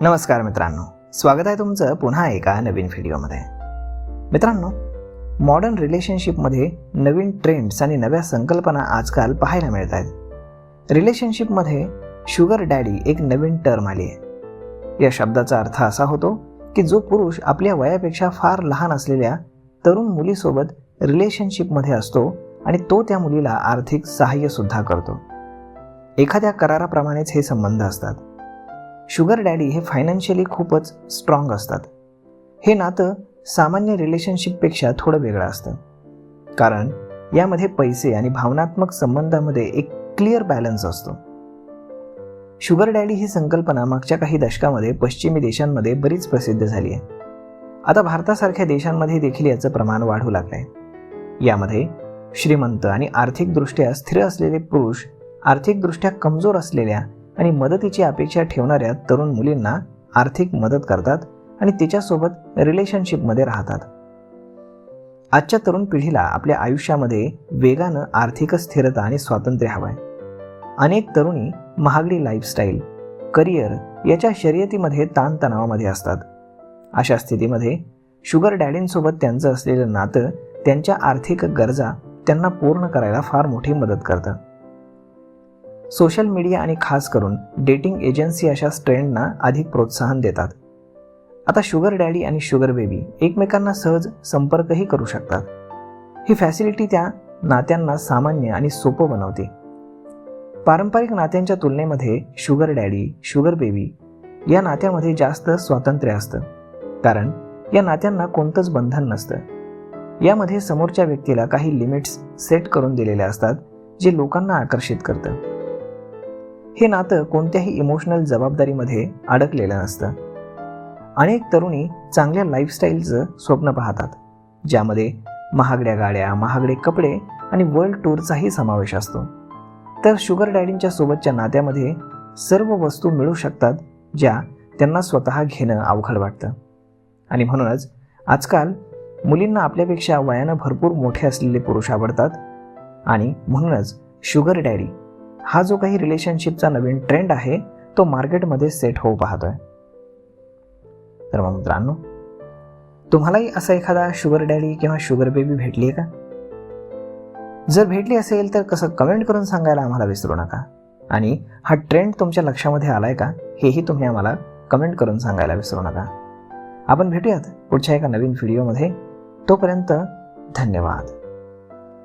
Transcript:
नमस्कार मित्रांनो, स्वागत आहे तुमचं पुन्हा एका नवीन व्हिडिओमध्ये. मित्रांनो, मॉडर्न रिलेशनशिपमध्ये नवीन ट्रेंड्स आणि नव्या संकल्पना आजकाल पाहायला मिळत आहेत. रिलेशनशिपमध्ये शुगर डॅडी एक नवीन टर्म आली आहे. या शब्दाचा अर्थ असा होतो की जो पुरुष आपल्या वयापेक्षा फार लहान असलेल्या तरुण मुलीसोबत रिलेशनशिपमध्ये असतो आणि तो त्या मुलीला आर्थिक सहाय्य सुद्धा करतो. एखाद्या कराराप्रमाणेच हे संबंध असतात. शुगर डॅडी हे फायनान्शियली खूपच स्ट्रॉंग असतात. हे नातं सामान्य रिलेशनशिपपेक्षा थोडं वेगळं असतं, कारण यामध्ये पैसे आणि भावनात्मक संबंधामध्ये एक क्लिअर बॅलन्स असतो. शुगर डॅडी ही संकल्पना मागच्या काही दशकामध्ये पश्चिमी देशांमध्ये बरीच प्रसिद्ध झाली आहे. आता भारतासारख्या देशांमध्ये देखील याचं प्रमाण वाढू लागलंय. यामध्ये श्रीमंत आणि आर्थिकदृष्ट्या स्थिर असलेले पुरुष आर्थिकदृष्ट्या कमजोर असलेल्या आणि मदतीची अपेक्षा ठेवणाऱ्या तरुण मुलींना आर्थिक मदत करतात आणि तिच्यासोबत रिलेशनशिपमध्ये राहतात. आजच्या तरुण पिढीला आपल्या आयुष्यामध्ये वेगानं आर्थिक स्थिरता आणि स्वातंत्र्य हवं आहे. अनेक तरुणी महागडी लाईफस्टाईल, करिअर याच्या शर्यतीमध्ये ताणतणावामध्ये असतात. अशा स्थितीमध्ये शुगर डॅडींसोबत त्यांचं असलेलं नातं त्यांच्या आर्थिक गरजा त्यांना पूर्ण करायला फार मोठी मदत करतं. सोशल मीडिया आणि खास करून डेटिंग एजन्सी अशा ट्रेंडना अधिक प्रोत्साहन देतात. आता शुगर डॅडी आणि शुगर बेबी एकमेकांना सहज संपर्कही करू शकतात. ही फॅसिलिटी त्या नात्यांना सामान्य आणि सोपं बनवते. पारंपरिक नात्यांच्या तुलनेमध्ये शुगर डॅडी, शुगर बेबी या नात्यामध्ये जास्त स्वातंत्र्य असतं, कारण या नात्यांना कोणतंच बंधन नसतं. यामध्ये समोरच्या व्यक्तीला काही लिमिट्स सेट करून दिलेले असतात, जे लोकांना आकर्षित करतं. हे नातं कोणत्याही इमोशनल जबाबदारीमध्ये अडकलेलं नसतं. अनेक तरुणी चांगल्या लाईफस्टाईलचं स्वप्न पाहतात, ज्यामध्ये महागड्या गाड्या, महागडे कपडे आणि वर्ल्ड टूरचाही समावेश असतो. तर शुगर डॅडींच्या सोबतच्या नात्यामध्ये सर्व वस्तू मिळू शकतात, ज्या त्यांना स्वतः घेणं अवघड वाटतं. आणि म्हणूनच आजकाल मुलींना आपल्यापेक्षा वयानं भरपूर मोठे असलेले पुरुष आवडतात. आणि म्हणूनच शुगर डॅडी हा जो काही रिलेशनशिपचा नवीन ट्रेंड आहे, तो मार्केटमध्ये सेट होऊ पाहतोय. तर मग मित्रांनो, तुम्हालाही असा एखादा शुगर डॅडी किंवा शुगर बेबी भेटली आहे का? जर भेटली असेल तर कसं कमेंट करून सांगायला आम्हाला विसरू नका. आणि हा ट्रेंड तुमच्या लक्षामध्ये आलाय का, हेही तुम्ही आम्हाला कमेंट करून सांगायला विसरू नका. आपण भेटूयात पुढच्या एका नवीन व्हिडिओमध्ये. तोपर्यंत धन्यवाद.